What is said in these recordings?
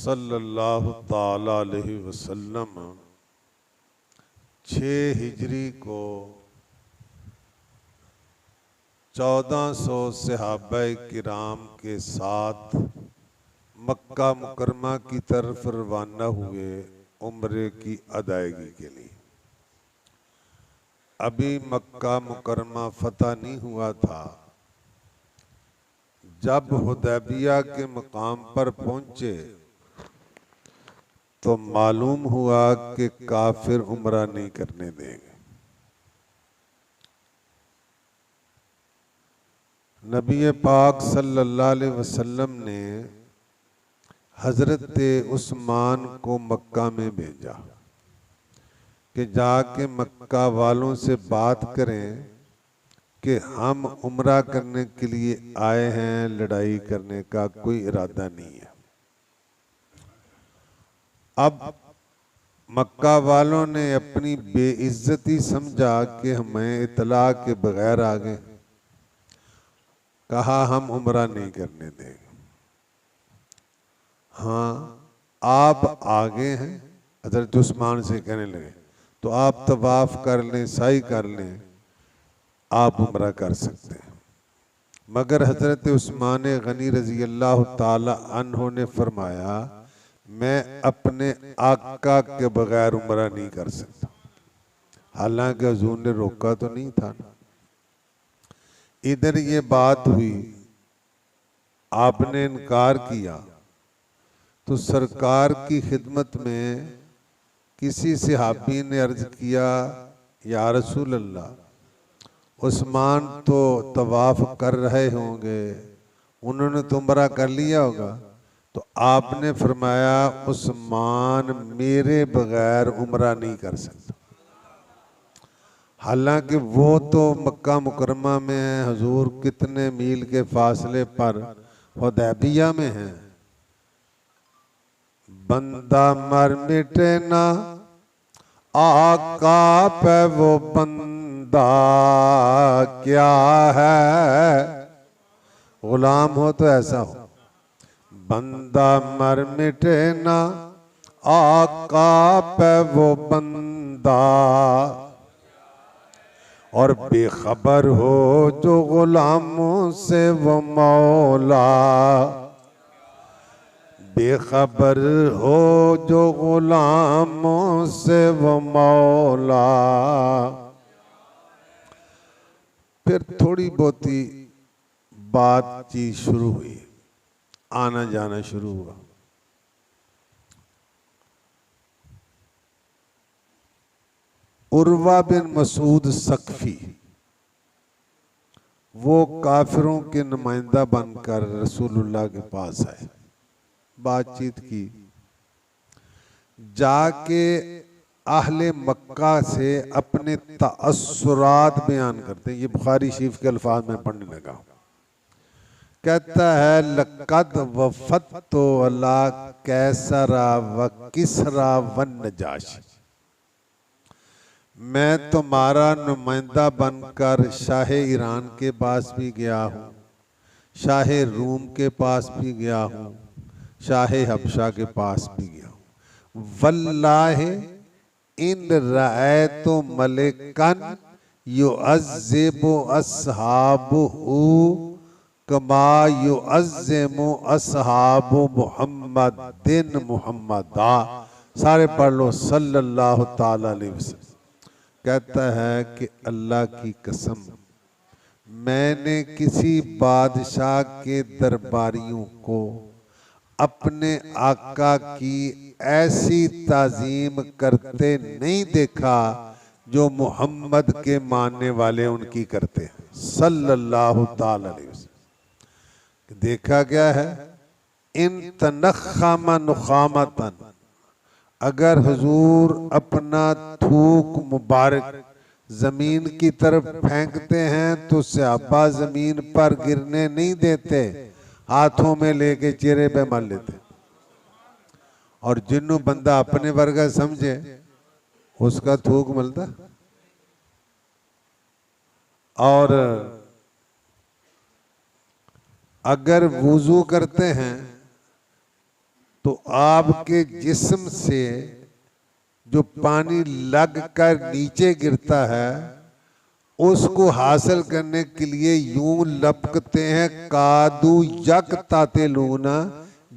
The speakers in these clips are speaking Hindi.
सल्लल्लाहु ताला अलैहि वसल्लम 6 हिजरी को 1400 सहाबाए किराम के साथ मक्का मुकरमा की तरफ रवाना हुए उम्रे की अदायगी के लिए। अभी मक्का मुकरमा फतह नहीं हुआ था। जब हुदैबिया के मकाम पर पहुंचे तो मालूम हुआ कि काफिर उम्रा नहीं करने देंगे। नबी पाक सल्लल्लाहु अलैहि वसल्लम ने हजरत उस्मान को मक्का में भेजा कि जाके मक्का वालों से बात करें कि हम उम्रा करने के लिए आए हैं, लड़ाई करने का कोई इरादा नहीं है। अब मक्का वालों ने अपनी बेइज्जती समझा कि हमें इतला के बगैर आ गए, कहा हम उम्रा नहीं करने देंगे। हाँ, आप आगे हैं। हज़रत उस्मान से कहने लगे तो आप तवाफ कर लें, साई कर लें, आप उम्रा कर सकते हैं। मगर हज़रत उस्मान गनी रजी अल्लाह ताला अन्हो ने फरमाया मैं अपने आका के बगैर उम्रा नहीं कर सकता। हालांकि हुजूर ने रोका तो नहीं था ना। इधर ये बात हुई, आपने इनकार किया तो सरकार की खिदमत में किसी सहाबी ने अर्ज किया या रसूल अल्लाह, उस्मान तो तवाफ कर रहे होंगे, उन्होंने तो उम्रा कर लिया होगा। तो आपने फरमाया उस्मान मेरे बगैर उम्रा नहीं कर सकता। हालांकि वो तो मक्का मुकरमा में है, हुजूर कितने मील के फासले पर हुदैबिया में हैं। बंदा मर मिटे ना आका पे वो बंदा क्या है। गुलाम हो तो ऐसा हो, बंदा मर मिटे ना आका पे वो बंदा, और बेखबर हो जो गुलामों से वो मौला, बेखबर हो जो गुलामों से वो मौला। फिर थोड़ी बहुती बातचीत शुरू हुई, आना जाना शुरू हुआ। उर्वा बिन मसूद सकफी वो काफिरों के नुमाइंदा बनकर रसूलुल्लाह के पास आए, बातचीत की। जाके अहले मक्का से अपने तअस्सुरात बयान करते हैं। ये बुखारी शरीफ के अल्फाज में पढ़ने लगा। कहता है लक़द वफ़दतु अला कैसरा व किसरा व नजाशी, मैं तुम्हारा नुमाइंदा बनकर शाह ईरान के पास भी गया हूँ, शाह रूम के पास भी गया हूँ, शाह हबशा के पास भी गया हूँ। वल्लाहि इन रअयतु मलिकन युअज़्ज़िबु अस्हाबुहु कमा युअज़्ज़िमु अस्हाबु मुहम्मदिन मुहम्मदा। सारे पढ़ लो सल्लल्लाहु ताला अलैहि वसल्लम। कहता है कि अल्लाह की कसम, मैंने किसी बादशाह के दरबारियों को अपने आका की ऐसी ताजीम करते नहीं देखा जो मोहम्मद के मानने वाले उनकी करते हैं सल्लल्लाहु ताला अलैहि वसल्लम। देखा क्या है, इन तनख्खम नुखामतन, अगर हुजूर अपना थूक मुबारक जमीन की तरफ फेंकते हैं तो सहाबा जमीन पर गिरने नहीं देते, हाथों में लेके चेहरे पे मार लेते। और जिन्हों बंदा अपने वर्गा समझे उसका थूक मिलता। और अगर वुजू करते हैं तो आपके जिस्म से जो पानी लग कर नीचे गिरता है उसको हासिल करने के लिए यूं लपकते हैं कादू यक ताते लूना,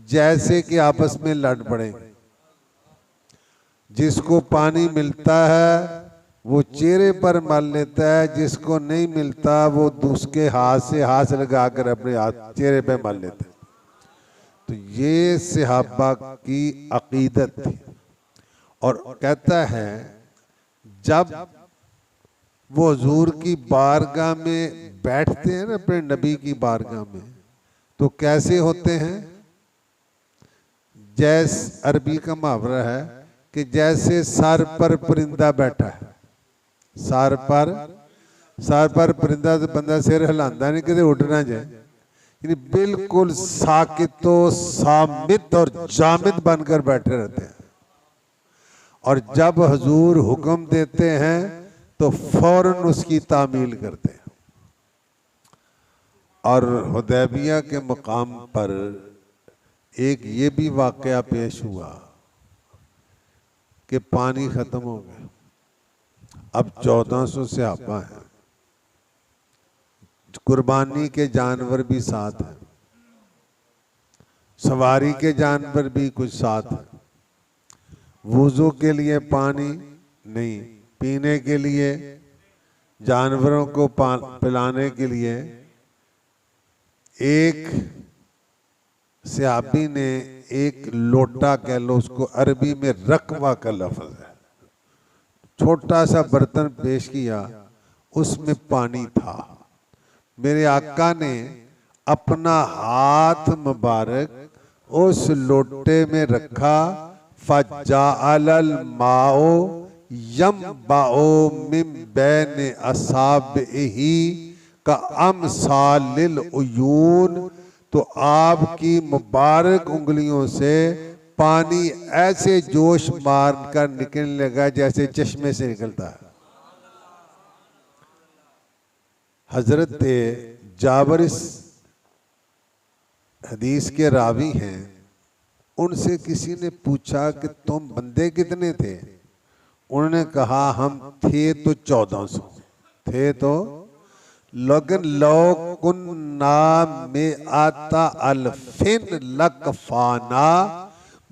जैसे कि आपस में लड़ पड़े। जिसको पानी मिलता है वो चेहरे पर मल लेता है, जिसको नहीं मिलता वो उसके हाथ लगा कर अपने हाथ चेहरे पे मल लेता है। तो ये सहाबा की अकीदत थी। और कहता है जब वो हुजूर की बारगाह में बैठते हैं ना, अपने नबी की बारगाह में, तो कैसे होते हैं? जैसे अरबी का मुहावरा है कि जैसे सर पर परिंदा बैठा है। सर पर परिंदा तो बंदा सिर हिलांदा नहीं कि उड़ ना जाए, यानी बिल्कुल साकितो सामित और जामिद बनकर बैठे रहते हैं। और जब हुजूर हुक्म देते हैं तो फौरन उसकी तामील करते हैं। और हुदैबिया के मकाम पर एक ये भी वाकया पेश हुआ कि पानी खत्म हो गया। अब 1400 सहाबा हैं, कुर्बानी के जानवर भी साथ हैं, सवारी के जानवर भी कुछ साथ हैं, वुज़ू के लिए पानी नहीं, पीने के लिए, जानवरों को पिलाने के लिए। एक सहाबी ने एक लोटा, कह लो उसको, अरबी में रकवा का लफ्ज है, छोटा सा बर्तन पेश किया, उसमें पानी था। मेरे आका ने अपना हाथ मुबारक उस लोटे में रखा, फजाअल माओ यम्बाओ मिन बैन असाबिही का अमसालिल उयून। तो आपकी मुबारक उंगलियों से पानी ऐसे जोश मार कर निकलने लगा जैसे चश्मे से निकलता है। हजरत जाबर इस हदीस के रावी हैं, उनसे किसी ने पूछा कि तुम बंदे कितने थे? उन्होंने कहा हम थे तो 1400 थे, तो लेकिन लो कुन्ना में आता अल्फिन लकफाना,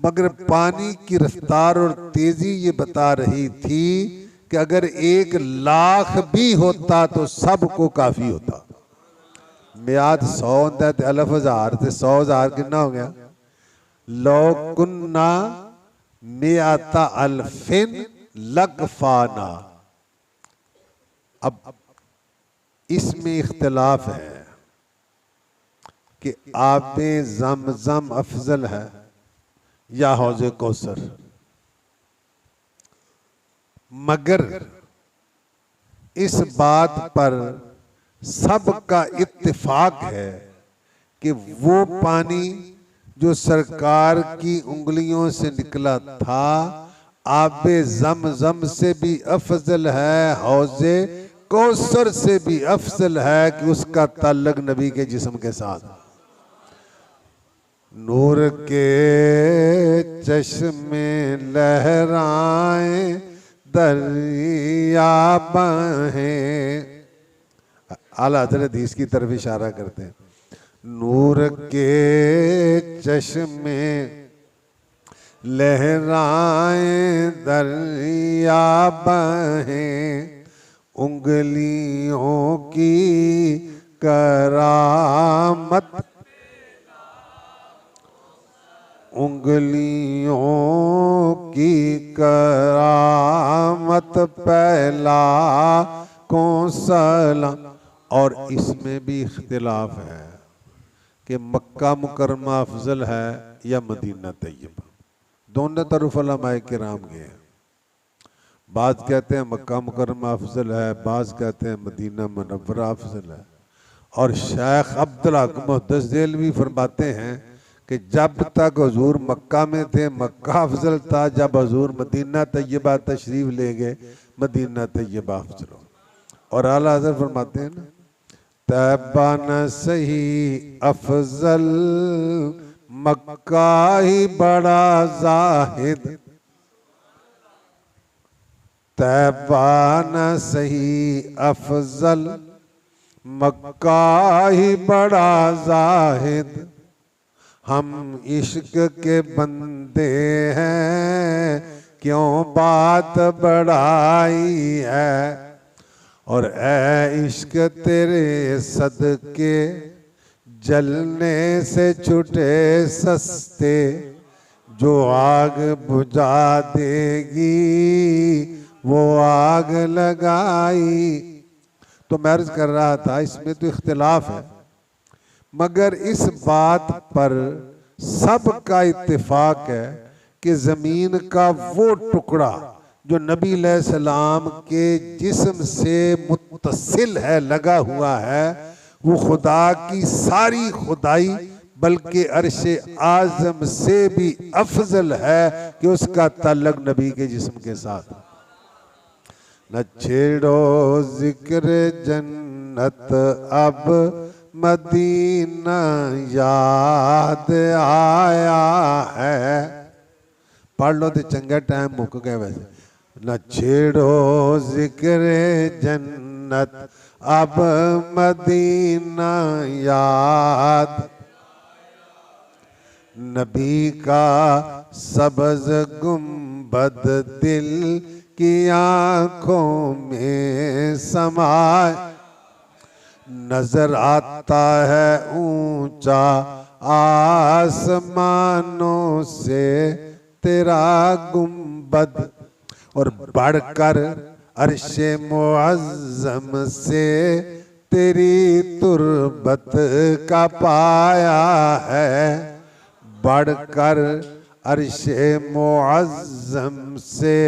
मगर पानी की रफ्तार और तेजी ये बता रही थी कि अगर 1,00,000 भी होता तो सबको काफी होता। मियाद 100 होता तो 1,000 थे, 100,000 कितना हो गया? लो कुन्ना में आता अल्फिन लकफाना। अब इसमें इख्तिलाफ है कि आबे ज़मज़म अफजल है या हौज़े कौसर, मगर इस बात पर सबका इत्तेफाक है कि वो पानी जो सरकार की उंगलियों से निकला था आबे ज़मज़म से भी अफजल है, हौज़े कौसर से भी अफजल है कि उसका ताल्लुक नबी के जिस्म के साथ। नूर के चश्मे लहराए दरिया बहें, आला हज़रत हदीस की तरफ इशारा करते हैं। नूर के चश्मे लहराए दरिया बहें, उंगलियों की करामत, उंगलियों की करामत पहला को सलाम। और इसमें भी इख्तिलाफ है कि मक्का मुकरमा अफजल है या मदीना तैयबा। दोनों तरफ उलमाए किराम गए। बाज़ कहते हैं मक्का मुकरमा अफजल है, बाज़ कहते हैं मदीना मुनव्वरा अफजल है। और शेख अब्दुल हक मुहद्दिस देहलवी फरमाते हैं कि जब तक हुजूर मक्का में थे मक्का अफजल था, जब हुजूर मदीना तैयबा तशरीफ ले गए मदीना तैयबा अफजल हो। और आला हज़रत फरमाते हैं ना, तैयबा न सही अफजल मक्का ही बड़ा जाहिद, तैबा न सही अफजल। मक्का ही बड़ा जाहिद, हम इश्क के बंदे हैं, क्यों बात बढ़ाई है। और ए इश्क तेरे सदके, जलने से छुटे सस्ते। जो आग बुझा देगी वो आग लगाई। तो मैं अर्ज कर रहा था इसमें तो इख्तिलाफ है, मगर इस बात पर सबका इत्तेफाक है कि ज़मीन का वो टुकड़ा जो नबी अलैहिस्सलाम के जिस्म से मुत्तसिल है, लगा हुआ है, वो खुदा की सारी खुदाई बल्कि अर्शे आज़म से भी अफजल है कि उसका ताल्लुक नबी के जिस्म के साथ। न छेड़ो जिक्र जन्नत अब मदीना याद आया है। पढ़ लो तो चंगा टाइम मुक गया वैसे। न छेड़ो जिक्र जन्नत अब मदीना याद। नबी का सब्ज़ गुंबद दिल की आंखों में समाए। नजर आता है ऊंचा आसमानों से तेरा गुंबद, और बढ़कर अर्शे मुअज़्ज़म से तेरी तुरबत का पाया है। बढ़कर अर्शे मुअज़्ज़म से